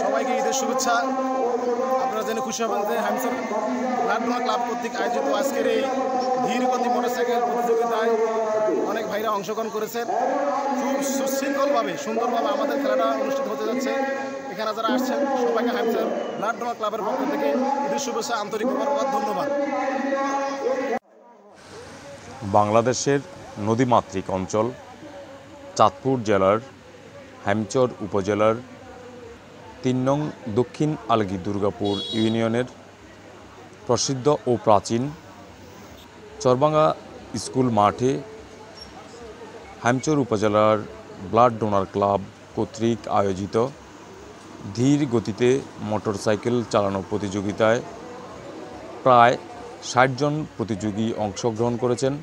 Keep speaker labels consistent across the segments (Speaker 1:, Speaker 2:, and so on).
Speaker 1: সবাইকে ঈদের শুভেচ্ছা। আপনারা জেনে খুশি হবেন যে হ্যামসার ব্লাড ডোনার ক্লাব কর্তৃক আয়োজিত আজকের এই ধীরগতি মোটরসাইকেল প্রতিযোগিতায় অনেক ভাইরা অংশগ্রহণ করেছেন। খুব সুশৃঙ্খলভাবে সুন্দরভাবে আমাদের খেলাটা অনুষ্ঠিত হতে যাচ্ছে। এখানে যারা আসছেন সবাইকে হ্যামসার ব্লাড ডোনার ক্লাবের পক্ষ থেকে ঈদের শুভেচ্ছা, আন্তরিক ধন্যবাদ।
Speaker 2: বাংলাদেশের নদীমাতৃক অঞ্চল চাঁদপুর জেলার হ্যামচর উপজেলার ৩ নং দক্ষিণ আলগি দুর্গাপুর ইউনিয়নের প্রসিদ্ধ ও প্রাচীন চরভাঙ্গা স্কুল মাঠে হ্যামচর উপজেলার ব্লাড ডোনার ক্লাব কর্তৃক আয়োজিত ধীর গতিতে মোটরসাইকেল চালানো প্রতিযোগিতায় প্রায় ৬০ জন প্রতিযোগী অংশগ্রহণ করেছেন।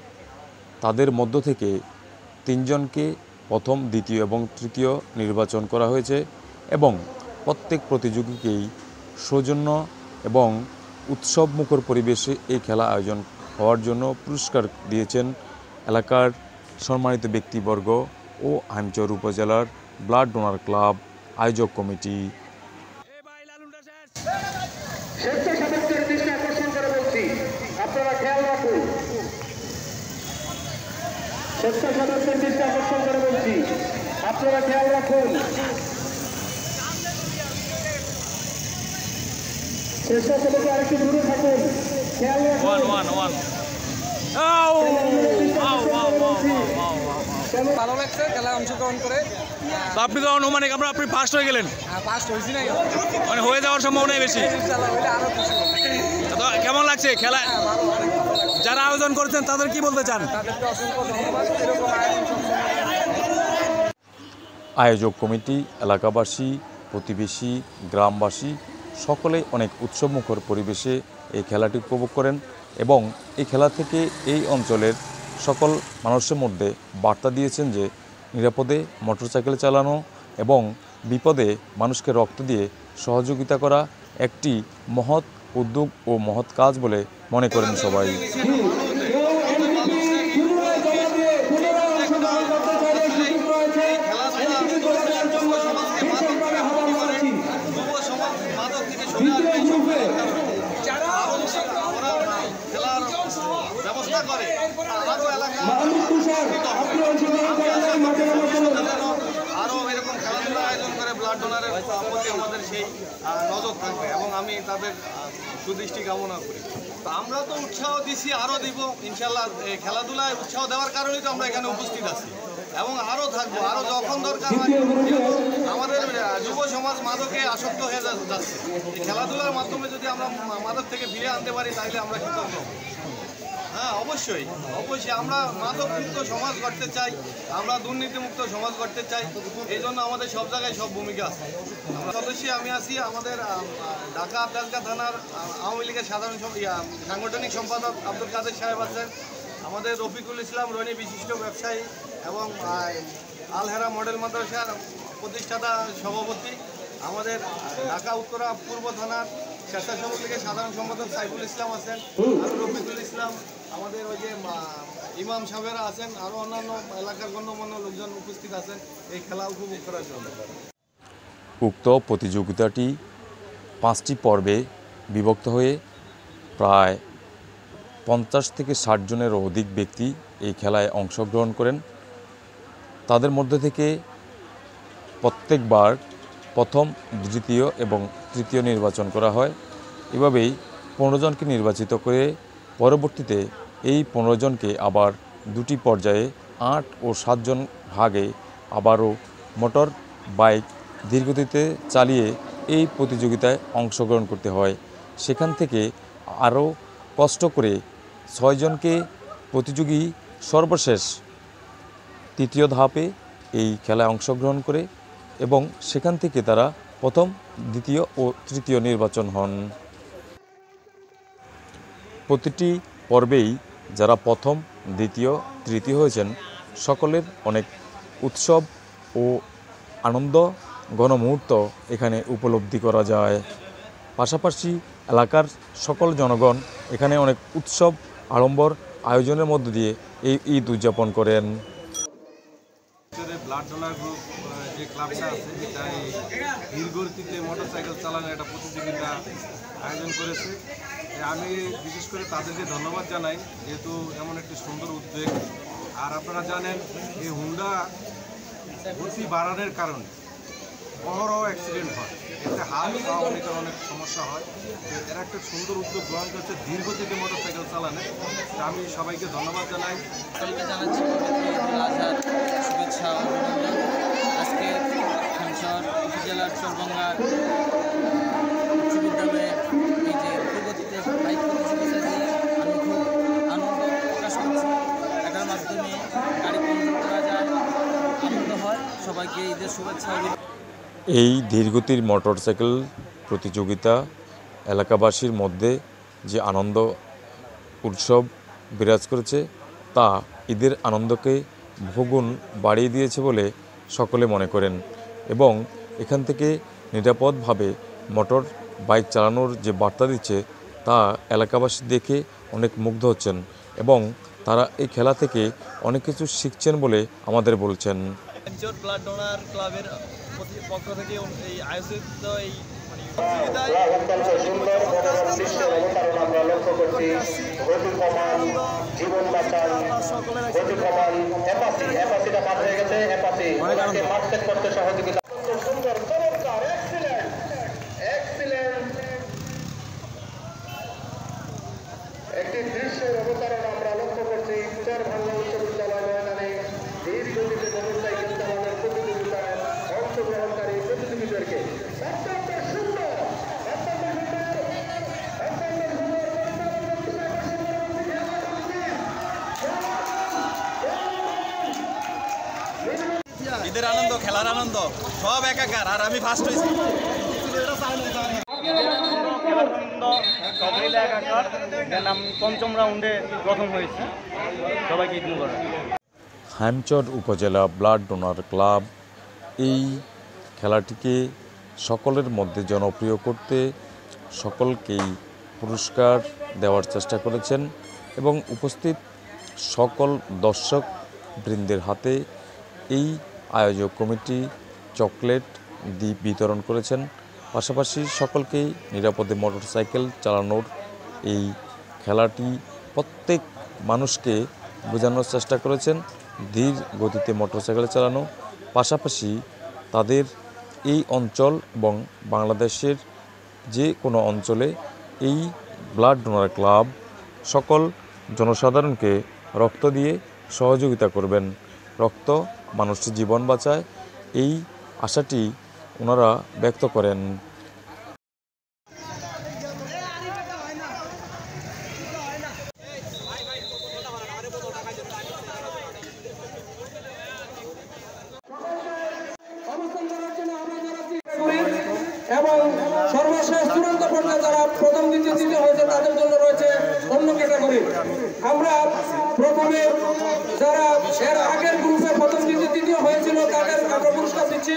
Speaker 2: তাদের মধ্য থেকে ৩ জনকে প্রথম, দ্বিতীয় এবং তৃতীয় নির্বাচন করা হয়েছে এবং প্রত্যেক প্রতিযোগীকেই সৌজন্য এবং উৎসবমুখর পরিবেশে এই খেলা আয়োজন হওয়ার জন্য পুরস্কার দিয়েছেন এলাকার সম্মানিত ব্যক্তিবর্গ ও হ্যামচর উপজেলার ব্লাড ডোনার ক্লাব আয়োজক কমিটি।
Speaker 3: স্বেচ্ছাসেবকদের দৃষ্টি আকর্ষণ করে বলছি, আপনারা খেয়াল রাখুন। স্বেচ্ছাসেবকে আরেকটু দূরে থাকুন, খেয়াল রাখুন।
Speaker 4: ভালো লাগছে খেলায় অংশগ্রহণ করে।
Speaker 5: আপনি তো অনুমানিক আপনি ফার্স্ট হয়ে গেলেন।
Speaker 4: ফার্স্ট হয়েছি না,
Speaker 5: মানে হয়ে যাওয়ার সম্ভাবনাই বেশি।
Speaker 4: আরো খুশি।
Speaker 5: তো কেমন লাগছে খেলা? যারা আয়োজন করছেন তাদের কি বলতে চান?
Speaker 4: তাদেরকে অসংখ্য ধন্যবাদ। এরকম
Speaker 2: আয়োজক কমিটি, এলাকাবাসী, প্রতিবেশী, গ্রামবাসী সকলেই অনেক উৎসবমুখর পরিবেশে এই খেলাটি উপভোগ করেন এবং এই খেলা থেকে এই অঞ্চলের সকল মানুষের মধ্যে বার্তা দিয়েছেন যে নিরাপদে মোটরসাইকেল চালানো এবং বিপদে মানুষকে রক্ত দিয়ে সহযোগিতা করা একটি মহৎ উদ্যোগ ও মহৎ কাজ বলে মনে করেন সবাই।
Speaker 1: আরও এরকম খেলাধুলা আয়োজন করে ব্লাড ডোনারের প্রতি আমাদের সেই নজর থাকবে এবং আমি তাদের সুদৃষ্টি কামনা করি। তো আমরা তো উৎসাহ দিছি, আরও দিব ইনশাল্লাহ। খেলাধুলায় উৎসাহ দেওয়ার কারণেই তো আমরা এখানে উপস্থিত আছি এবং আরও থাকবো, আরও যখন দরকার হয়। আমাদের যুব সমাজ মাদকে আসক্ত হয়ে যাচ্ছে। এই খেলাধুলার মাধ্যমে যদি আমরা মাদক থেকে ফিরে আনতে পারি তাহলে আমরা কৃতজ্ঞ। হ্যাঁ, অবশ্যই আমরা মাদকমুক্ত সমাজ গড়তে চাই, আমরা দুর্নীতিমুক্ত সমাজ গড়তে চাই। এই জন্য আমাদের সব জায়গায় সব ভূমিকা আছে। আমরা সদস্যে আমি আছি, আমাদের ঢাকা আবদালকা থানার আওয়ামী লীগের সাংগঠনিক সম্পাদক আব্দুল কাদের সাহেব আছেন, আমাদের রফিকুল ইসলাম রনি বিশিষ্ট ব্যবসায়ী এবং আলহেরা মডেল মাদ্রাসার প্রতিষ্ঠাতা সভাপতি, আমাদের ঢাকা উত্তরা পূর্ব থানার স্বেচ্ছাসেবক লীগের সাধারণ সম্পাদক সাইফুল ইসলাম আছেন, আর রফিকুল ইসলাম, আমাদের ওই যে ইমাম সাহেবেরা আছেন, আরও অন্যান্য এলাকার গণ্যমান্য লোকজন উপস্থিত আছেন এই খেলা উপভোগ করার জন্য।
Speaker 2: উক্ত প্রতিযোগিতাটি 5টি পর্বে বিভক্ত হয়ে প্রায় 50 থেকে 60 জনেরও অধিক ব্যক্তি এই খেলায় অংশগ্রহণ করেন। তাদের মধ্যে থেকে প্রত্যেকবার প্রথম, দ্বিতীয় এবং তৃতীয় নির্বাচন করা হয়। এভাবেই 15 জনকে নির্বাচিত করে পরবর্তীতে এই 15 জনকে আবার 2টি পর্যায়ে 8 ও 7 জন ভাগে আবারও মোটর বাইক ধীরগতিতে চালিয়ে এই প্রতিযোগিতায় অংশগ্রহণ করতে হয়। সেখান থেকে আরও কষ্ট করে 6 জনকে প্রতিযোগী সর্বশেষ তৃতীয় ধাপে এই খেলায় অংশগ্রহণ করে এবং সেখান থেকে তারা প্রথম, দ্বিতীয় ও তৃতীয় নির্বাচন হন। প্রতিটি পর্বেই যারা প্রথম, দ্বিতীয়, তৃতীয় হয়েছেন সকলের অনেক উৎসব ও আনন্দ ঘনমুহূর্ত এখানে উপলব্ধি করা যায়। পাশাপাশি এলাকার সকল জনগণ এখানে অনেক উৎসব আড়ম্বর আয়োজনের মধ্য দিয়ে এই ঈদ উদযাপন করেন।
Speaker 1: ব্লাড ডোনার গ্রুপ যে ক্লাবটা আছে এটা এই ধীরগতিতে মোটরসাইকেল চালানোর একটা প্রতিযোগিতা আয়োজন করেছে। আমি বিশেষ করে তাদেরকে ধন্যবাদ জানাই, যেহেতু এমন একটি সুন্দর উদ্যোগ। আর আপনারা জানেন এই হুন্ডা গতি বাড়ানোর কারণে অহরহ অ্যাক্সিডেন্ট হয়, এতে হাত পা অনেক সমস্যা হয়। এরা একটা সুন্দর উদ্যোগ গ্রহণ করছে ধীরগতিতে মোটরসাইকেল চালানো। আমি সবাইকে ধন্যবাদ জানাই।
Speaker 6: সকলকে জানাচ্ছি ঈদুল আজহার শুভেচ্ছা ও অভিনন্দন। আজকে খানশহর উপজেলার চরভাঙ্গা উচ্চ বিদ্যালয়ে এই যে ধীরগতিতে বাইক প্রতিযোগিতা দিয়ে আমি খুব আনন্দ প্রকাশ করছি। এটার মাধ্যমে গাড়ি কন্ট্রোল করা যায়, আনন্দ হয়। সবাইকে ঈদের শুভেচ্ছা।
Speaker 2: এই ধীরগতির মোটরসাইকেল প্রতিযোগিতা এলাকাবাসীর মধ্যে যে আনন্দ উৎসব বিরাজ করেছে তা ঈদের আনন্দকে বহুগুণ বাড়িয়ে দিয়েছে বলে সকলে মনে করেন এবং এখান থেকে নিরাপদভাবে মোটর বাইক চালানোর যে বার্তা দিচ্ছে তা এলাকাবাসী দেখে অনেক মুগ্ধ হচ্ছেন এবং তারা এই খেলা থেকে অনেক কিছু শিখছেন বলে আমাদের বলছেন।
Speaker 7: হ্যামচর ব্লাড ডোনার ক্লাবের পক্ষ থেকে এই আয়োজিত এই প্রতিযোগিতায়
Speaker 3: একটি দৃশ্যের অবতারণ আমরা লক্ষ্য করছি চরভাঙ্গা উচ্চ বিদ্যালয় ময়দানে ধীরগতিতে মোটরসাইকেল চালানোর প্রতিযোগিতায় অংশগ্রহণকারী প্রতিযোগীদেরকে অত্যন্ত সুন্দর
Speaker 7: ঈদের আনন্দ, খেলার আনন্দ সব একাকার। আর আমি ফার্স্ট হয়েছি। পঞ্চম রাউন্ডে প্রথম হয়েছি। সবাইকে ঈদ মুবারক।
Speaker 2: হ্যামচর উপজেলা ব্লাড ডোনার ক্লাব এই খেলাটিকে সকলের মধ্যে জনপ্রিয় করতে সকলকেই পুরস্কার দেওয়ার চেষ্টা করেছেন এবং উপস্থিত সকল দর্শক বৃন্দের হাতে এই আয়োজক কমিটি চকলেট বিতরণ করেছেন। পাশাপাশি সকলকেই নিরাপদে মোটরসাইকেল চালানোর এই খেলাটি প্রত্যেক মানুষকে বোঝানোর চেষ্টা করেছেন ধীর গতিতে মোটরসাইকেল চালানো। পাশাপাশি তাদের এই অঞ্চল এবং বাংলাদেশের যে কোনো অঞ্চলে এই ব্লাড ডোনার ক্লাব সকল জনসাধারণকে রক্ত দিয়ে সহযোগিতা করবেন। রক্ত মানুষের জীবন বাঁচায়, এই আশাটি ওনারা ব্যক্ত করেন।
Speaker 3: এবং সর্বশেষ চূড়ান্ত পর্যায়ে যারা প্রথম দ্বিতীয় তৃতীয় হয়েছে তাদের জন্য রয়েছে অন্য ক্যাটাগরি। আমরা প্রথমে যারা এর আগের গ্রুপে প্রথম দ্বিতীয় তৃতীয় হয়েছিল তাদের আমরা পুরস্কার দিচ্ছি।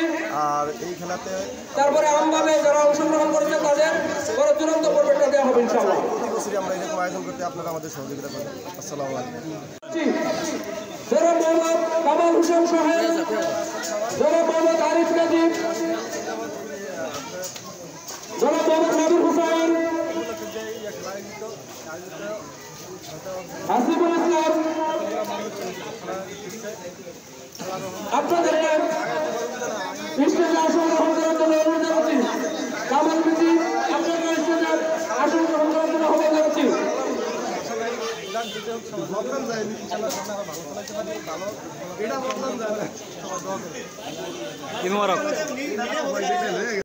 Speaker 1: আর এই খেলাতে
Speaker 3: তারপরে আমভাবে যারা অংশগ্রহণ করেছে তাদের পরে চূড়ান্ত পর্বটা দেওয়া হবে ইনশাআল্লাহ।
Speaker 1: প্রতি বছরই আমরা এরকম আয়োজন করতে আপনারা আমাদের সহযোগিতা করবেন। আসসালামু আলাইকুম।
Speaker 3: জনাব মোহাম্মদ কামাল হোসেন সোহেল, জনাব মোহাম্মদ আরিফ গাজী, জনাব মোহাম্মদ নাবির হুসাইন, আসিফুল ইসলাম, আপনাদেরকে স্টেজে আসন গ্রহণ করার জন্য অনুরোধ জানাচ্ছি। কামাল বিজি আপনাদের স্টেজে আসন গ্রহণ করার জন্য আহ্বান জানাচ্ছি।
Speaker 5: ঈদ মুবারক।